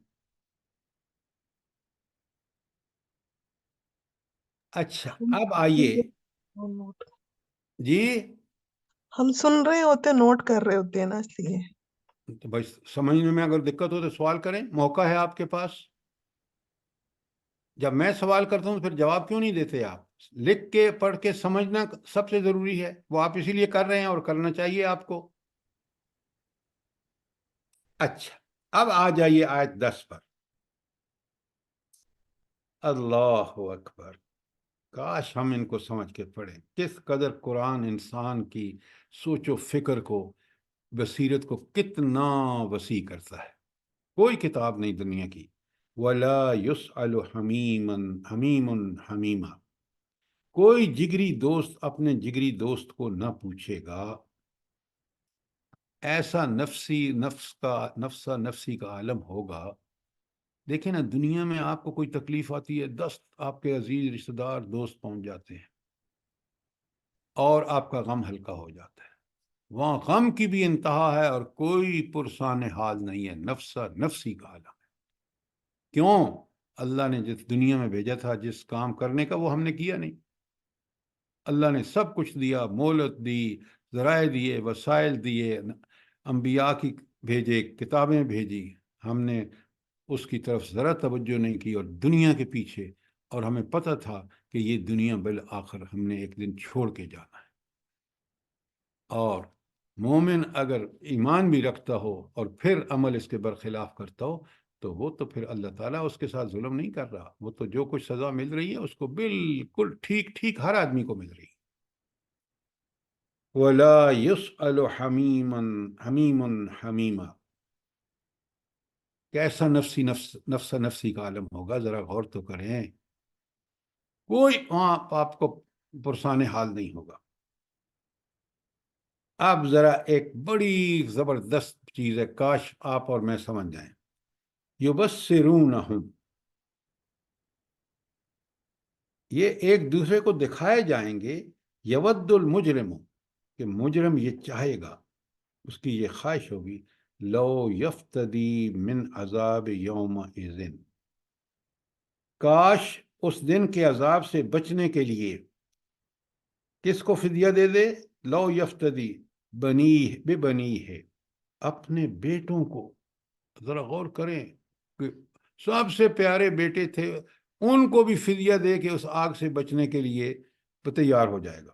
اچھا، اب آئیے نوٹ جی. ہم سن رہے ہوتے ہیں، نوٹ کر رہے ہوتے ہیں نا، اس لیے. تو بھائی سمجھنے میں اگر دقت ہو تو سوال کریں، موقع ہے آپ کے پاس. جب میں سوال کرتا ہوں پھر جواب کیوں نہیں دیتے آپ؟ لکھ کے پڑھ کے سمجھنا سب سے ضروری ہے، وہ آپ اسی لیے کر رہے ہیں اور کرنا چاہیے آپ کو. اچھا، اب آ جائیے آیت 10 پر. اللہ اکبر، کاش ہم ان کو سمجھ کے پڑھیں. کس قدر قرآن انسان کی سوچ و فکر کو، بصیرت کو کتنا وسیع کرتا ہے. کوئی کتاب نہیں دنیا کی. وَلَا يُسْأَلُ حَمِيمًا حَمِيمٌ حَمِيمًا، کوئی جگری دوست اپنے جگری دوست کو نہ پوچھے گا. ایسا نفسی کا عالم ہوگا. دیکھیں نا، دنیا میں آپ کو کوئی تکلیف آتی ہے، 10 آپ کے عزیز رشتہ دار دوست پہنچ جاتے ہیں اور آپ کا غم ہلکا ہو جاتا ہے. وہاں غم کی بھی انتہا ہے اور کوئی پرسان حال نہیں ہے، نفسی کا عالم ہے. کیوں؟ اللہ نے جس دنیا میں بھیجا تھا جس کام کرنے کا، وہ ہم نے کیا نہیں. اللہ نے سب کچھ دیا، مہلت دی، ذرائع دیے، وسائل دیے، انبیاء کی بھیجے، کتابیں بھیجی. ہم نے اس کی طرف ذرا توجہ نہیں کی اور دنیا کے پیچھے. اور ہمیں پتہ تھا کہ یہ دنیا بالآخر ہم نے ایک دن چھوڑ کے جانا ہے. اور مومن اگر ایمان بھی رکھتا ہو اور پھر عمل اس کے برخلاف کرتا ہو، تو وہ تو پھر اللہ تعالیٰ اس کے ساتھ ظلم نہیں کر رہا. وہ تو جو کچھ سزا مل رہی ہے اس کو بالکل ٹھیک ہر آدمی کو مل رہی ہے. وَلَا يُسْأَلُ حَمِيمًا حَمِيمٌ حَمِيمًا، کیسا نفسی کا عالم ہوگا، ذرا غور تو کریں. کوئی وہاں آپ کو پرسان حال نہیں ہوگا. اب ذرا ایک بڑی زبردست چیز ہے، کاش آپ اور میں سمجھ جائیں. یبصرونہم، یہ ایک دوسرے کو دکھائے جائیں گے. یود المجرم، کہ مجرم یہ چاہے گا، اس کی یہ خواہش ہوگی، لو یفتدی من عذاب یومئذ، کاش اس دن کے عذاب سے بچنے کے لیے کس کو فدیہ دے دے؟ لو یفتدی بنی ہے، اپنے بیٹوں کو. ذرا غور کریں کہ سب سے پیارے بیٹے تھے، ان کو بھی فدیہ دے کے اس آگ سے بچنے کے لیے تیار ہو جائے گا.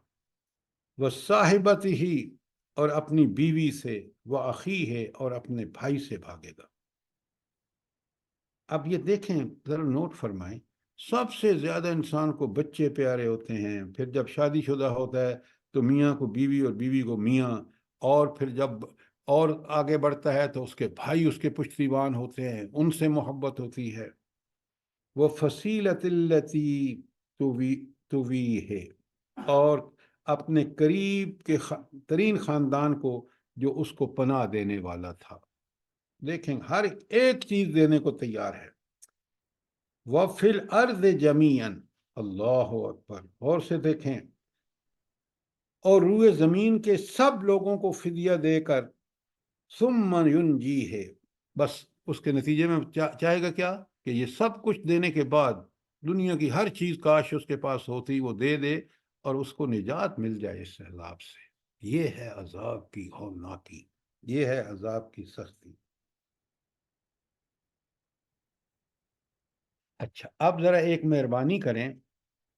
وہ صاحبت ہی، اور اپنی بیوی سے، وہ اخی ہے، اور اپنے بھائی سے بھاگے گا. اب یہ دیکھیں، ذرا نوٹ فرمائیں، سب سے زیادہ انسان کو بچے پیارے ہوتے ہیں. پھر جب شادی شدہ ہوتا ہے تو میاں کو بیوی اور بیوی کو میاں، اور پھر جب اور آگے بڑھتا ہے تو اس کے بھائی اس کے پشتیبان ہوتے ہیں، ان سے محبت ہوتی ہے. وہ فصیلت التی توی ہے، اور اپنے قریب کے ترین خاندان کو جو اس کو پناہ دینے والا تھا. دیکھیں، ہر ایک چیز دینے کو تیار ہے. وَفِي الْأَرْضِ جَمِيعًا، اللہ اکبر، اور سے دیکھیں، اور روئے زمین کے سب لوگوں کو فدیہ دے کر، ثُمَّ يُنْجِيهِ، بس اس کے نتیجے میں چاہے گا کیا؟ کہ یہ سب کچھ دینے کے بعد دنیا کی ہر چیز کاش اس کے پاس ہوتی، وہ دے دے اور اس کو نجات مل جائے اس عذاب سے۔ یہ ہے عذاب کی ہولناکی، یہ ہے عذاب کی سختی۔ اچھا، اب ذرا ایک مہربانی کریں،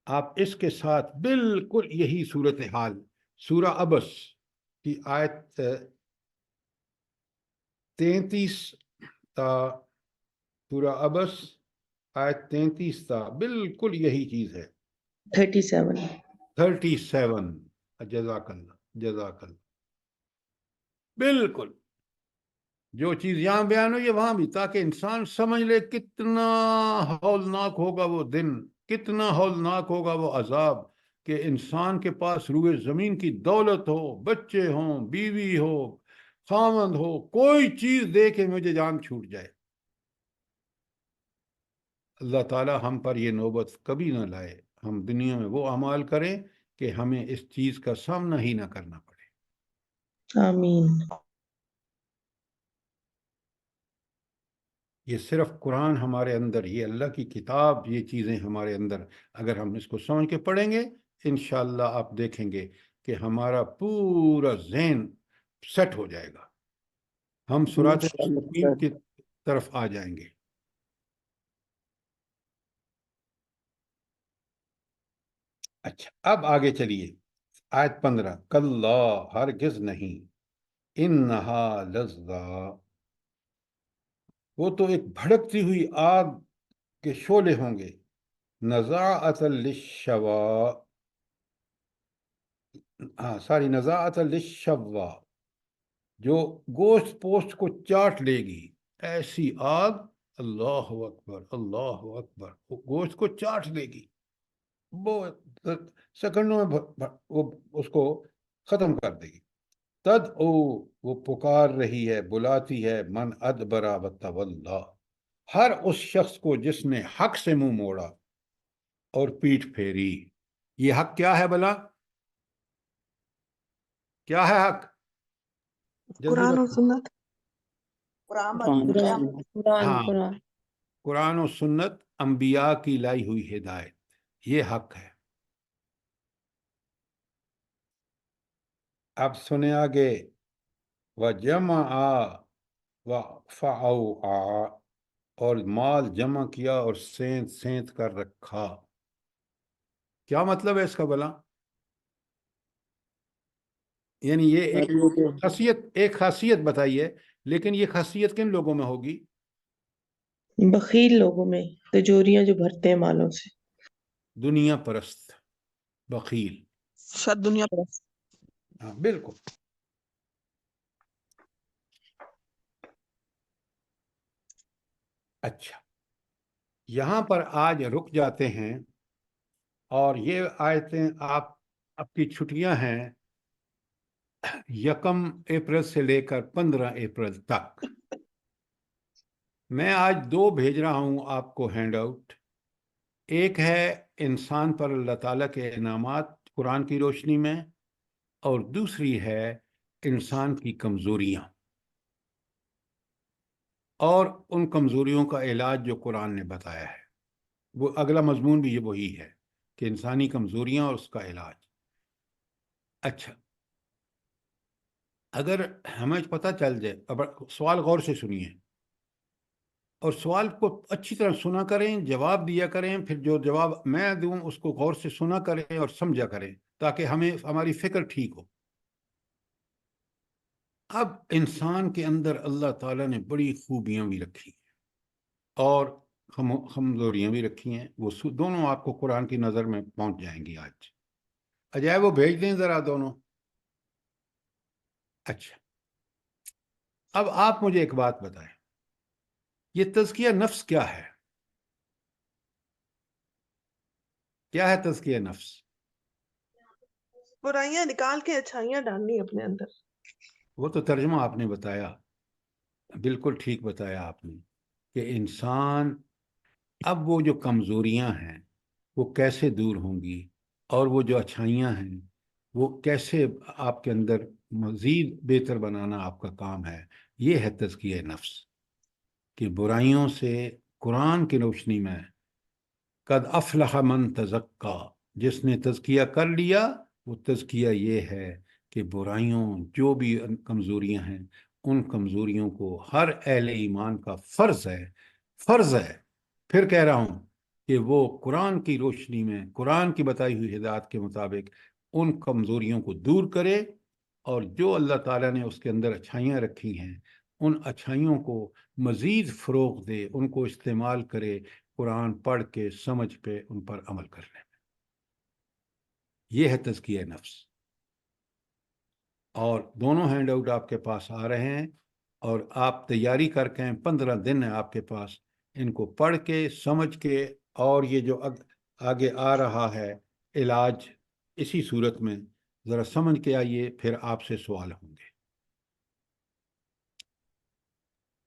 آپ اس کے ساتھ بالکل یہی صورتحال سورہ عبس کی آیت 33 تا، سورہ عبس آیت 33 تا بالکل یہی چیز ہے۔ 37 37، جزاک اللہ، جزاک اللہ، بالکل جو چیز یہاں بیان ہوئی ہے وہاں بھی، تاکہ انسان سمجھ لے کتنا ہولناک ہوگا وہ دن، کتنا ہولناک ہوگا وہ عذاب، کہ انسان کے پاس روئے زمین کی دولت ہو، بچے ہوں، بیوی ہو، خاوند ہو، کوئی چیز دے کے مجھے جان چھوٹ جائے۔ اللہ تعالی ہم پر یہ نوبت کبھی نہ لائے، ہم دنیا میں وہ اعمال کریں کہ ہمیں اس چیز کا سامنا ہی نہ کرنا پڑے۔ آمین۔ یہ صرف قرآن ہمارے اندر، یہ اللہ کی کتاب، یہ چیزیں ہمارے اندر اگر ہم اس کو سمجھ کے پڑھیں گے، انشاءاللہ آپ دیکھیں گے کہ ہمارا پورا ذہن سیٹ ہو جائے گا، ہم صراط انشاءاللہ مستقیم سر۔ کی طرف آ جائیں گے۔ اچھا، اب آگے چلیے، آیت 15، کلا ہرگز نہیں، انہا لظہ، وہ تو ایک بھڑکتی ہوئی آگ کے شعلے ہوں گے، نزاعۃ للشوا، نزاعۃ للشوا، جو گوشت پوشت کو چاٹ لے گی، ایسی آگ، اللہ اکبر، اللہ اکبر، وہ گوشت کو چاٹ لے گی، وہ سیکنڈوں میں وہ اس کو ختم کر دے گی۔ تدعو، وہ پکار رہی ہے، بلاتی ہے، من ادبر وتولی، ہر اس شخص کو جس نے حق سے منہ موڑا اور پیٹھ پھیری۔ یہ حق کیا ہے بلا؟ کیا ہے حق؟ جلدی قرآن اور بتائیں۔ سنت۔ قرآن قرآن قرآن ہاں، قرآن قرآن و سنت، انبیاء کی لائی ہوئی ہدایت، یہ حق ہے۔ اب سنے آگے، وَجَمَعَ وَفَعَوْعَ، اور مال جمع کیا اور سینت سینت کر رکھا۔ کیا مطلب ہے اس کا بلا؟ یعنی یہ ایک ایک خاصیت بتائیے، لیکن یہ خاصیت کن لوگوں میں ہوگی؟ بخیل لوگوں میں، تجوریاں جو بھرتے ہیں مالوں سے۔ دنیا پرست، بخیل، شاید دنیا پر ہاں بالکل۔ اچھا، یہاں پر آج رک جاتے ہیں، اور یہ آیتیں آپ کی چھٹیاں ہیں 1 اپریل سے لے کر 15 اپریل تک۔ میں آج 2 بھیج رہا ہوں آپ کو ہینڈ آؤٹ۔ ایک ہے انسان پر اللہ تعالیٰ کے انعامات قرآن کی روشنی میں، اور دوسری ہے انسان کی کمزوریاں اور ان کمزوریوں کا علاج جو قرآن نے بتایا ہے۔ وہ اگلا مضمون بھی یہ وہی ہے کہ انسانی کمزوریاں اور اس کا علاج۔ اچھا، اگر ہمیں پتہ چل جائے، اب سوال غور سے سنیے، اور سوال کو اچھی طرح سنا کریں، جواب دیا کریں، پھر جو جواب میں دوں اس کو غور سے سنا کریں اور سمجھا کریں، تاکہ ہماری فکر ٹھیک ہو۔ اب انسان کے اندر اللہ تعالیٰ نے بڑی خوبیاں بھی رکھی ہیں اور کمزوریاں بھی رکھی ہیں، وہ دونوں آپ کو قرآن کی نظر میں پہنچ جائیں گی آج۔ عجائب وہ بھیج دیں ذرا دونوں۔ اچھا، اب آپ مجھے ایک بات بتائیں، یہ تزکیہ نفس کیا ہے؟ کیا ہے تزکیہ نفس؟ برائیاں نکال کے اچھائیاں ڈالنی اپنے اندر۔ وہ تو ترجمہ آپ نے بتایا، بالکل ٹھیک بتایا آپ نے، کہ انسان اب وہ جو کمزوریاں ہیں وہ کیسے دور ہوں گی، اور وہ جو اچھائیاں ہیں وہ کیسے آپ کے اندر مزید بہتر بنانا آپ کا کام ہے۔ یہ ہے تزکیہ نفس، کہ برائیوں سے قرآن کی روشنی میں قد افلح من تزکا، جس نے تزکیہ کر لیا، وہ تزکیہ یہ ہے کہ برائیوں جو بھی کمزوریاں ہیں ان کمزوریوں کو ہر اہل ایمان کا فرض ہے پھر کہہ رہا ہوں کہ وہ قرآن کی روشنی میں قرآن کی بتائی ہوئی ہدایت کے مطابق ان کمزوریوں کو دور کرے، اور جو اللہ تعالیٰ نے اس کے اندر اچھائیاں رکھی ہیں ان اچھائیوں کو مزید فروغ دے، ان کو استعمال کرے قرآن پڑھ کے سمجھ کے ان پر عمل کرنے میں۔ یہ ہے تزکیہ نفس، اور دونوں ہینڈ آؤٹ آپ کے پاس آ رہے ہیں، اور آپ تیاری کر کے 15 دن ہے آپ کے پاس، ان کو پڑھ کے سمجھ کے، اور یہ جو آگے آ رہا ہے علاج اسی صورت میں ذرا سمجھ کے آئیے، پھر آپ سے سوال ہوں گے۔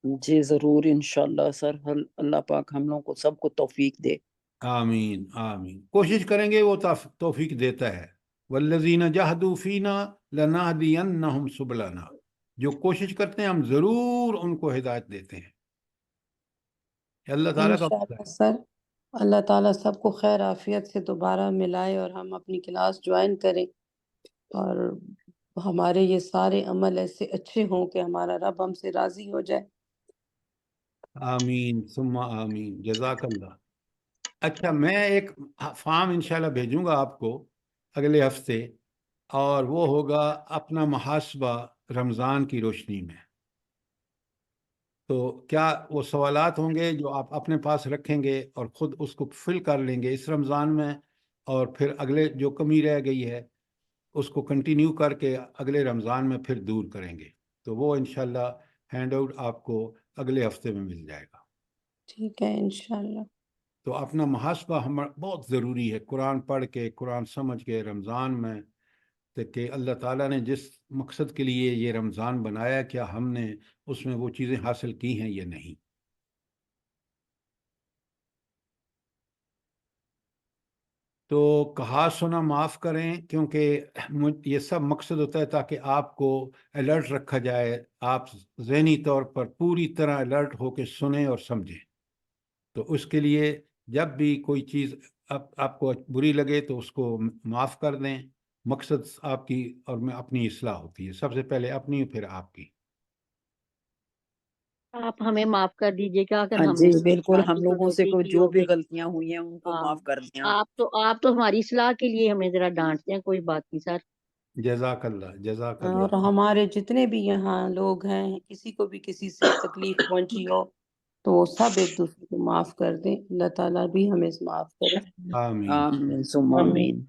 جی ضرور انشاءاللہ سر، اللہ پاک ہم لوگوں کو سب کو توفیق دے۔ آمین آمین، کوشش کریں گے، وہ توفیق دیتا ہے۔ والذین جاہدوا فینا لنہدینہم سبلنا، جو کوشش کرتے ہیں ہم ضرور ان کو ہدایت دیتے ہیں۔ یہ اللہ تعالیٰ کا وعدہ انشاءاللہ سر، اللہ تعالیٰ سب کو خیر عافیت سے دوبارہ ملائے اور ہم اپنی کلاس جوائن کریں، اور ہمارے یہ سارے عمل ایسے اچھے ہوں کہ ہمارا رب ہم سے راضی ہو جائے۔ آمین ثم آمین، جزاک اللہ۔ اچھا، میں ایک فارم انشاءاللہ بھیجوں گا آپ کو اگلے ہفتے، اور وہ ہوگا اپنا محاسبہ رمضان کی روشنی میں۔ تو کیا وہ سوالات ہوں گے جو آپ اپنے پاس رکھیں گے اور خود اس کو فل کر لیں گے اس رمضان میں، اور پھر اگلے جو کمی رہ گئی ہے اس کو کنٹینیو کر کے اگلے رمضان میں پھر دور کریں گے؟ تو وہ انشاءاللہ ہینڈ آؤٹ آپ کو اگلے ہفتے میں مل جائے گا۔ ٹھیک ہے انشاءاللہ۔ تو اپنا محاسبہ بہت ضروری ہے، قرآن پڑھ کے قرآن سمجھ کے رمضان میں، کہ اللہ تعالیٰ نے جس مقصد کے لیے یہ رمضان بنایا، کیا ہم نے اس میں وہ چیزیں حاصل کی ہیں یا نہیں۔ تو کہا سنا معاف کریں، کیونکہ یہ سب مقصد ہوتا ہے تاکہ آپ کو الرٹ رکھا جائے، آپ ذہنی طور پر پوری طرح الرٹ ہو کے سنیں اور سمجھیں۔ تو اس کے لیے جب بھی کوئی چیز آپ کو بری لگے تو اس کو معاف کر دیں، مقصد آپ کی اور میں اپنی اصلاح ہوتی ہے، سب سے پہلے اپنی پھر آپ کی۔ آپ ہمیں معاف کر دیجیے گا اگر ہم جی نے بالکل، اصلاح ہم کی لوگوں سے غلطی کی جو بھی ہوگی۔ غلطیاں ہوئی ہیں ان کو ہاں، معاف کر دیں۔ آپ تو ہماری اصلاح کے لیے ہمیں ذرا ڈانٹتے ہیں، کوئی بات نہیں سر۔ جزاک اللہ، جزاک اور اللہ۔ ہمارے جتنے بھی یہاں لوگ ہیں، کسی کو بھی کسی سے تکلیف پہنچی ہو تو وہ سب ایک دوسرے کو معاف کر دیں، اللہ تعالیٰ بھی ہمیں معاف کرے۔ آمین۔ آمین ثم آمین۔ آمین۔